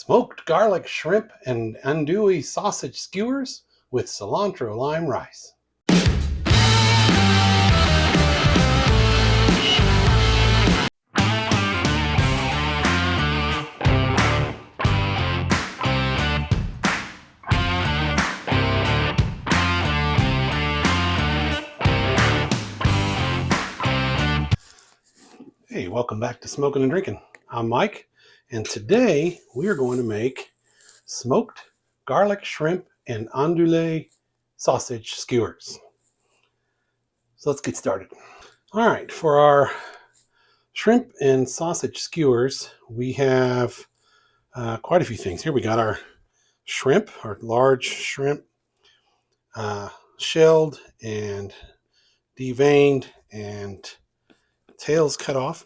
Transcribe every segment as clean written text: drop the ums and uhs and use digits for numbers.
Smoked garlic shrimp and andouille sausage skewers with cilantro lime rice. Hey, welcome back to Smoking and Drinking. I'm Mike, and today we are going to make smoked garlic shrimp and andouille sausage skewers. So let's get started. All right, for our shrimp and sausage skewers, we have quite a few things. Here we got our shrimp, our large shrimp, shelled and deveined and tails cut off.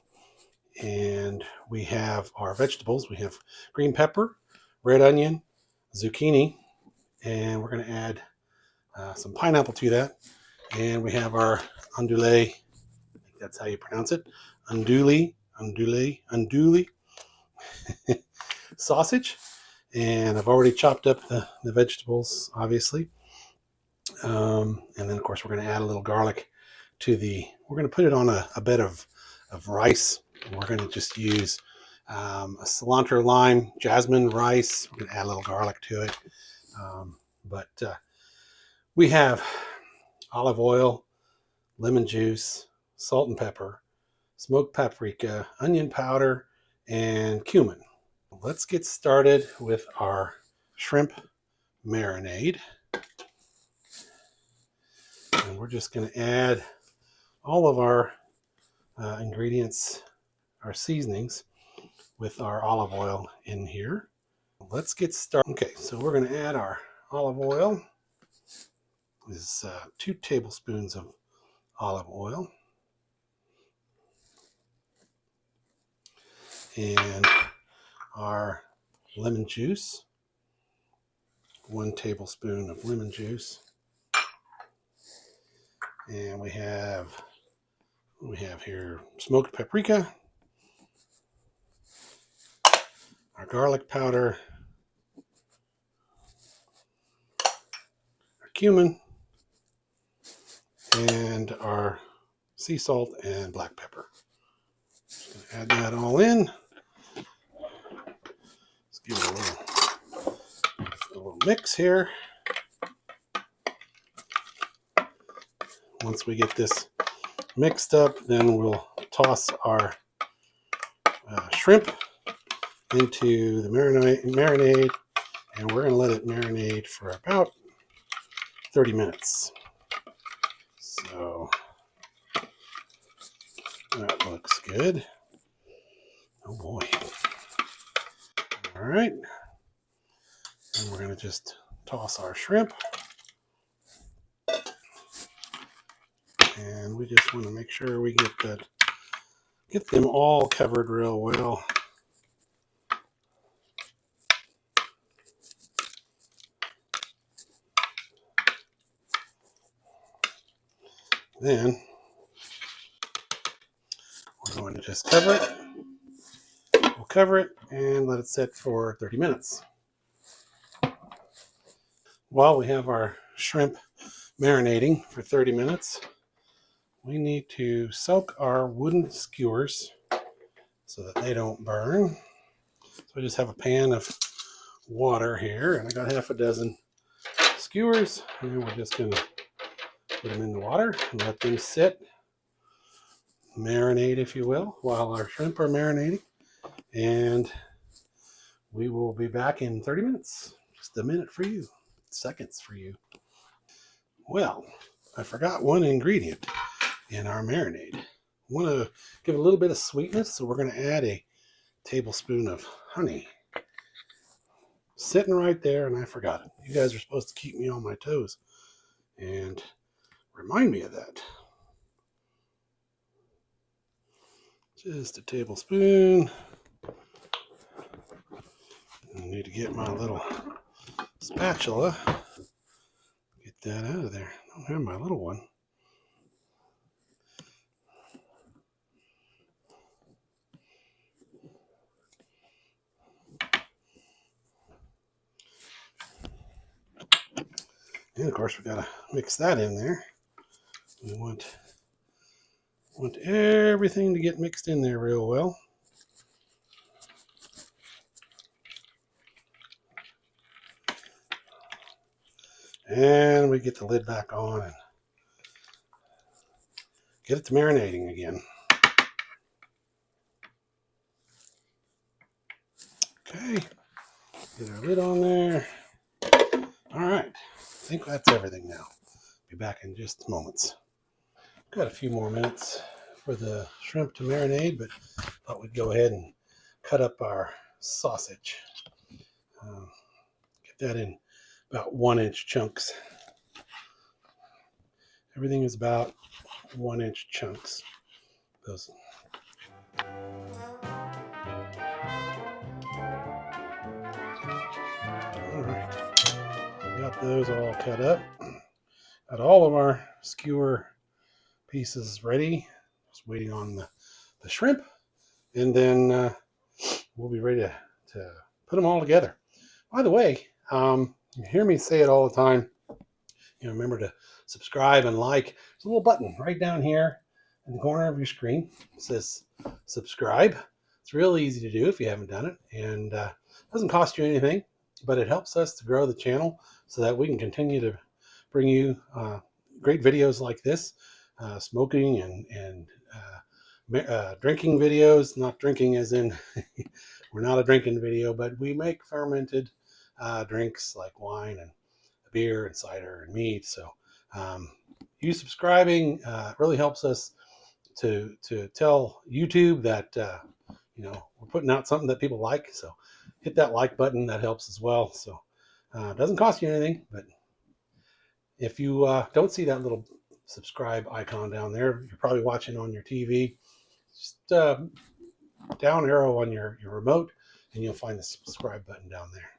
And we have our vegetables. We have green pepper, red onion, zucchini, and we're going to add some pineapple to that. And we have our andouille, I think that's how you pronounce it, andouille sausage. And I've already chopped up the vegetables, obviously. And then, of course, we're going to add a little garlic to we're going to put it on a bed of rice. And we're going to just use a cilantro lime, jasmine rice. We're going to add a little garlic to it. But we have olive oil, lemon juice, salt and pepper, smoked paprika, onion powder, and cumin. Let's get started with our shrimp marinade. And we're just going to add all of our ingredients, our seasonings, with our olive oil in here. Let's get started. Okay, so we're going to add our olive oil. This is 2 tablespoons of olive oil. And our lemon juice, 1 tablespoon of lemon juice. And we have here smoked paprika, our garlic powder, our cumin, and our sea salt and black pepper. Just gonna add that all in. Let's give it a little mix here. Once we get this mixed up, then we'll toss our shrimp into the marinade, and we're going to let it marinate for about 30 minutes. So that looks good. Oh boy. All right. And we're going to just toss our shrimp. And we just want to make sure we get them all covered real well. Then we're going to just cover it. We'll cover it and let it sit for 30 minutes. While we have our shrimp marinating for 30 minutes, we need to soak our wooden skewers so that they don't burn. So I just have a pan of water here, and I got half a dozen skewers, and we're just going to put them in the water and let them sit, marinate, if you will, while our shrimp are marinating. And we will be back in 30 minutes. Just a minute for you, seconds for you. Well, I forgot one ingredient in our marinade. I want to give a little bit of sweetness, so we're going to add a tablespoon of honey. Sitting right there, and I forgot it. You guys are supposed to keep me on my toes and remind me of that. Just a tablespoon. I need to get my little spatula. Get that out of there. I don't have my little one. And of course, we got to mix that in there. We want everything to get mixed in there real well. And we get the lid back on and get it to marinating again. Okay, get our lid on there. All right, I think that's everything now. Be back in just moments. Got a few more minutes for the shrimp to marinate, but thought we'd go ahead and cut up our sausage. Get that in about 1-inch chunks. Everything is about 1-inch chunks. Those. All right, got those all cut up. Got all of our skewer pieces ready. Just waiting on the shrimp, and then we'll be ready to put them all together. By the way, you hear me say it all the time. Remember to subscribe and like. There's a little button right down here in the corner of your screen. It says subscribe. It's real easy to do if you haven't done it, and it doesn't cost you anything, but it helps us to grow the channel so that we can continue to bring you great videos like this, smoking and drinking videos. Not drinking as in we're not a drinking video, but we make fermented drinks like wine and beer and cider and mead. So you subscribing really helps us to tell YouTube that we're putting out something that people like. So hit that like button. That helps as well. So it doesn't cost you anything, but if you don't see that little subscribe icon down there, you're probably watching on your TV. Just down arrow on your remote, and you'll find the subscribe button down there.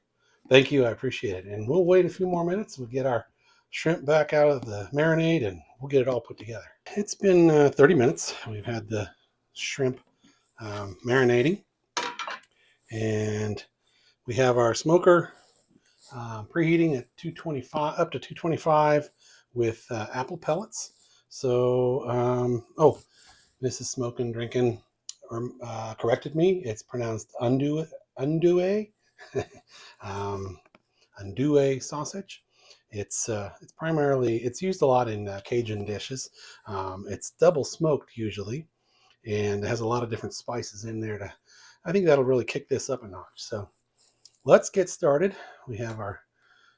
Thank you. I appreciate it. And we'll wait a few more minutes. We'll get our shrimp back out of the marinade, and we'll get it all put together. It's been 30 minutes. We've had the shrimp marinating, and we have our smoker preheating at 225 up to 225 with apple pellets. So, Mrs. Smoking Drinking corrected me. It's pronounced andouille. Andouille sausage. It's primarily, it's used a lot in Cajun dishes. It's double smoked usually, and it has a lot of different spices in there I think that'll really kick this up a notch. So let's get started. We have our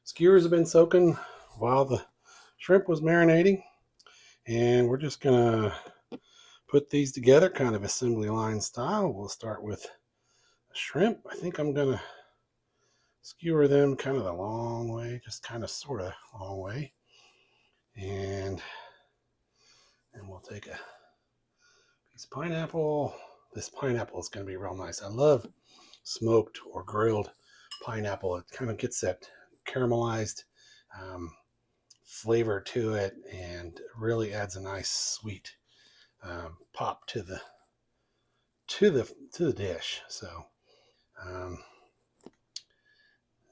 skewers have been soaking while the shrimp was marinating, and we're just gonna put these together kind of assembly line style. We'll start with shrimp. I think I'm gonna skewer them kind of the long way, just kind of sort of long way, and we'll take a piece of pineapple. This pineapple is going to be real nice. I love smoked or grilled pineapple. It kind of gets that caramelized flavor to it, and really adds a nice sweet pop to the dish. So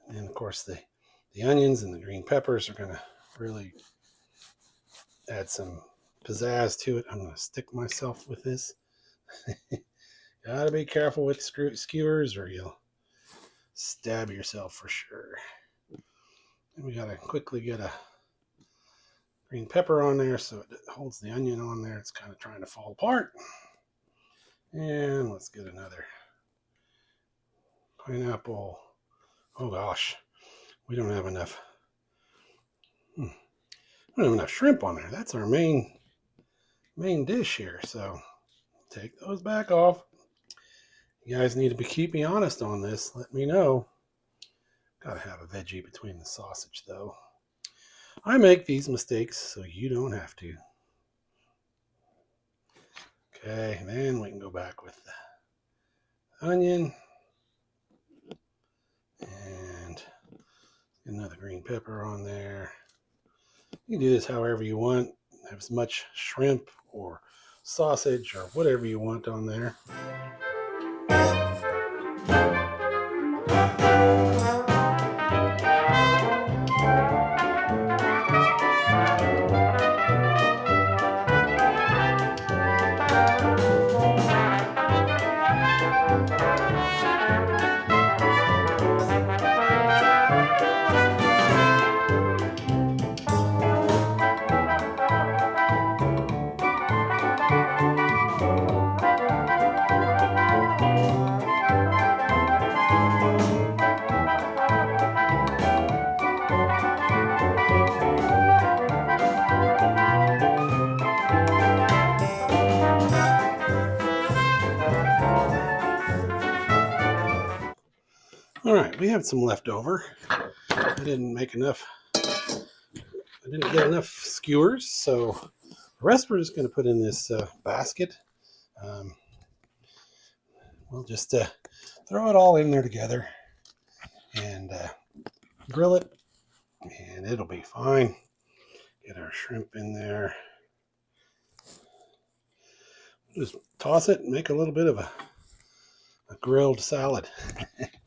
and of course the onions and the green peppers are going to really add some pizzazz to it. I'm going to stick myself with this. Gotta be careful with skewers or you'll stab yourself for sure. And we gotta quickly get a green pepper on there so it holds the onion on there. It's kind of trying to fall apart. And let's get another pineapple. Oh gosh, we don't have enough. We don't have enough shrimp on there. That's our main dish here. So take those back off. You guys need to keep me honest on this. Let me know. Gotta have a veggie between the sausage though. I make these mistakes so you don't have to. Okay, then we can go back with the onion and another green pepper on there. You can do this however you want. Have as much shrimp or sausage or whatever you want on there. right, we have some left over. I didn't make enough. I didn't get enough skewers, so the rest we're just going to put in this basket. Um, we'll just throw it all in there together and grill it, and it'll be fine. Get our shrimp in there. Just toss it and make a little bit of a grilled salad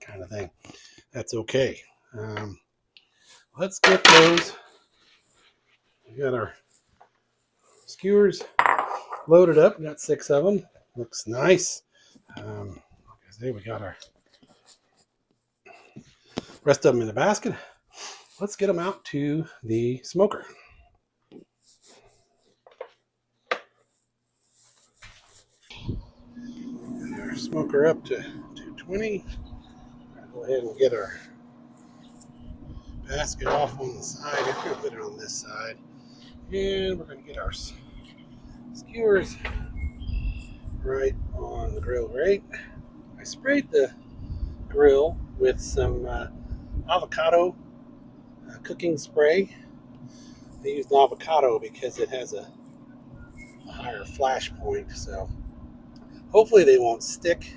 kind of thing. That's okay. Let's get those. We got our skewers loaded up. We got 6 of them. Looks nice. Like I say, we got our rest of them in the basket. Let's get them out to the smoker. Get our smoker up to 220. Go ahead and get our basket off on the side. We're going to put it on this side. And we're going to get our skewers right on the grill grate. I sprayed the grill with some avocado cooking spray. I used avocado because it has a higher flash point, so hopefully they won't stick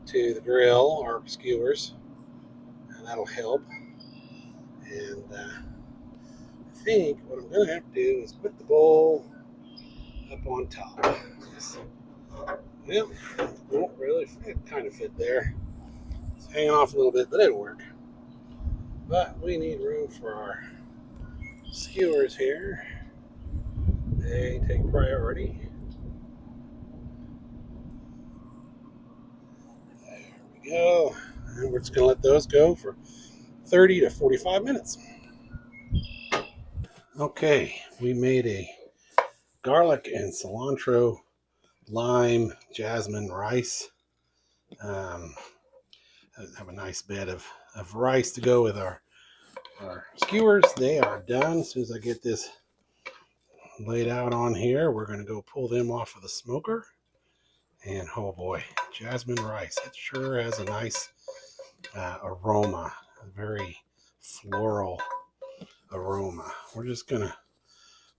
to the grill or skewers, and that'll help. And I think what I'm going to have to do is put the bowl up on top. Yep, won't really fit, kind of fit there. It's hanging off a little bit, but it'll work. But we need room for our skewers here. They take priority. There we go. And we're just going to let those go for 30 to 45 minutes. Okay, we made a garlic and cilantro lime jasmine rice. Um, have a nice bed of rice to go with our skewers. They are done. As soon as I get this laid out on here, we're going to go pull them off of the smoker. And oh boy, jasmine rice. It sure has a nice aroma, a very floral aroma. We're just going to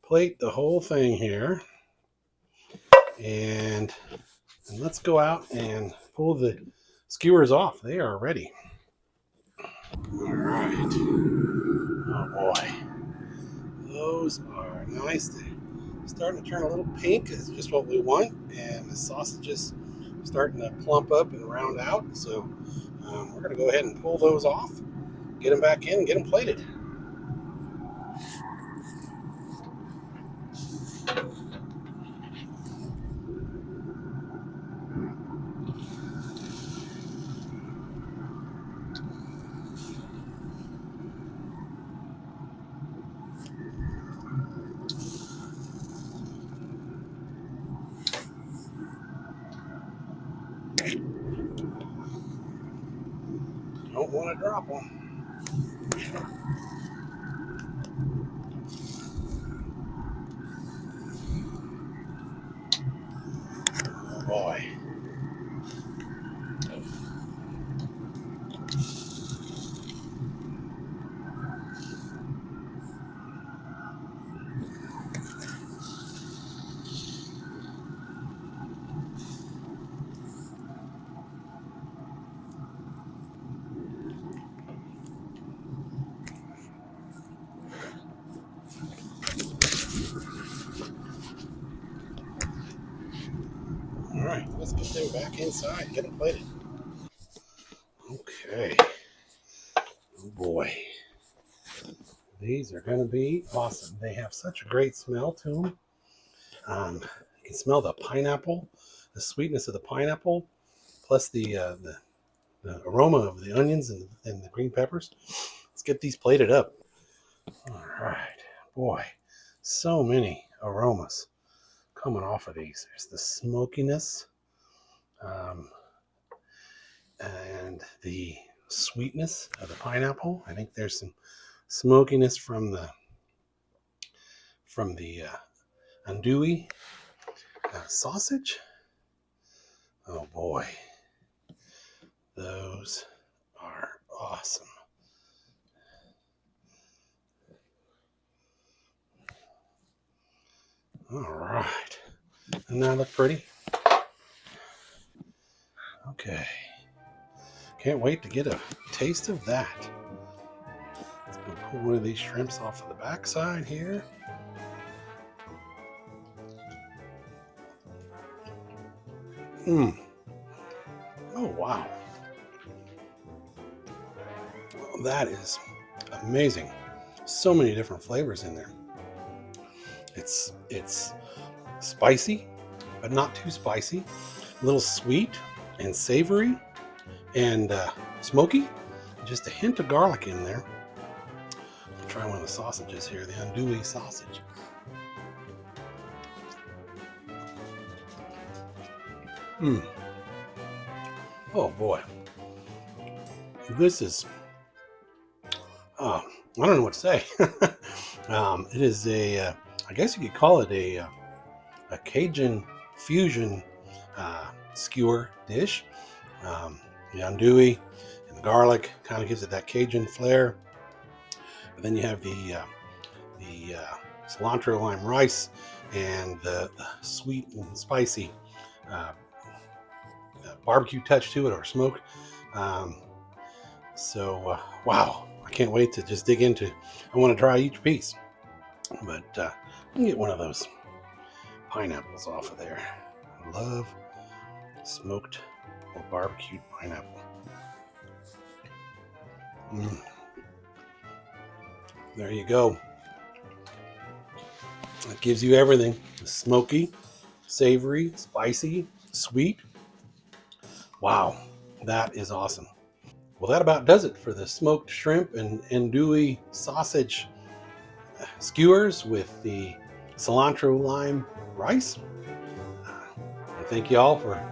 plate the whole thing here. And let's go out and pull the skewers off. They are ready. All right. Oh boy. Those are nice. They're starting to turn a little pink. It's just what we want. And the sausage is starting to plump up and round out. So we're going to go ahead and pull those off, get them back in, and get them plated. Don't want to drop them. Oh boy. All right, let's get them back inside, get them plated. Okay. Oh boy. These are going to be awesome. They have such a great smell to them. You can smell the pineapple, the sweetness of the pineapple, plus the aroma of the onions and the green peppers. Let's get these plated up. All right. Boy, so many aromas coming off of these. There's the smokiness um, and the sweetness of the pineapple. I think there's some smokiness from the andouille sausage. Oh boy, those are All right. Doesn't that look pretty? Okay. Can't wait to get a taste of that. Let's go pull one of these shrimps off of the backside here. Mmm. Oh, wow. That is amazing. So many different flavors in there. It's spicy, but not too spicy. A little sweet and savory and smoky. Just a hint of garlic in there. I'll try one of the sausages here, the Andouille sausage. Mmm. Oh boy. This is, I don't know what to say. It is I guess you could call it a Cajun fusion skewer dish. The andouille and the garlic kind of gives it that Cajun flair. But then you have the cilantro lime rice and the sweet and spicy barbecue touch to it, or smoke. Wow, I can't wait to just dig into. I want to try each piece, but I can get one of those pineapples off of there. I love smoked or barbecued pineapple. There you go. It gives you everything: smoky, savory, spicy, sweet. Wow, that is awesome. Well, that about does it for the smoked shrimp and andouille sausage skewers with the cilantro lime rice. I thank you all for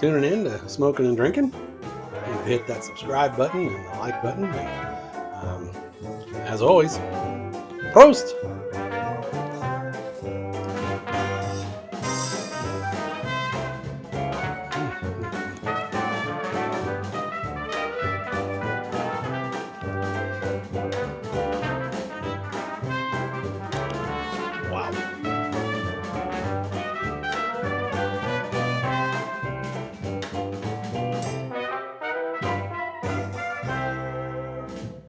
tuning in to Smoking and Drinking. And hit that subscribe button and the like button. And, as always, Prost!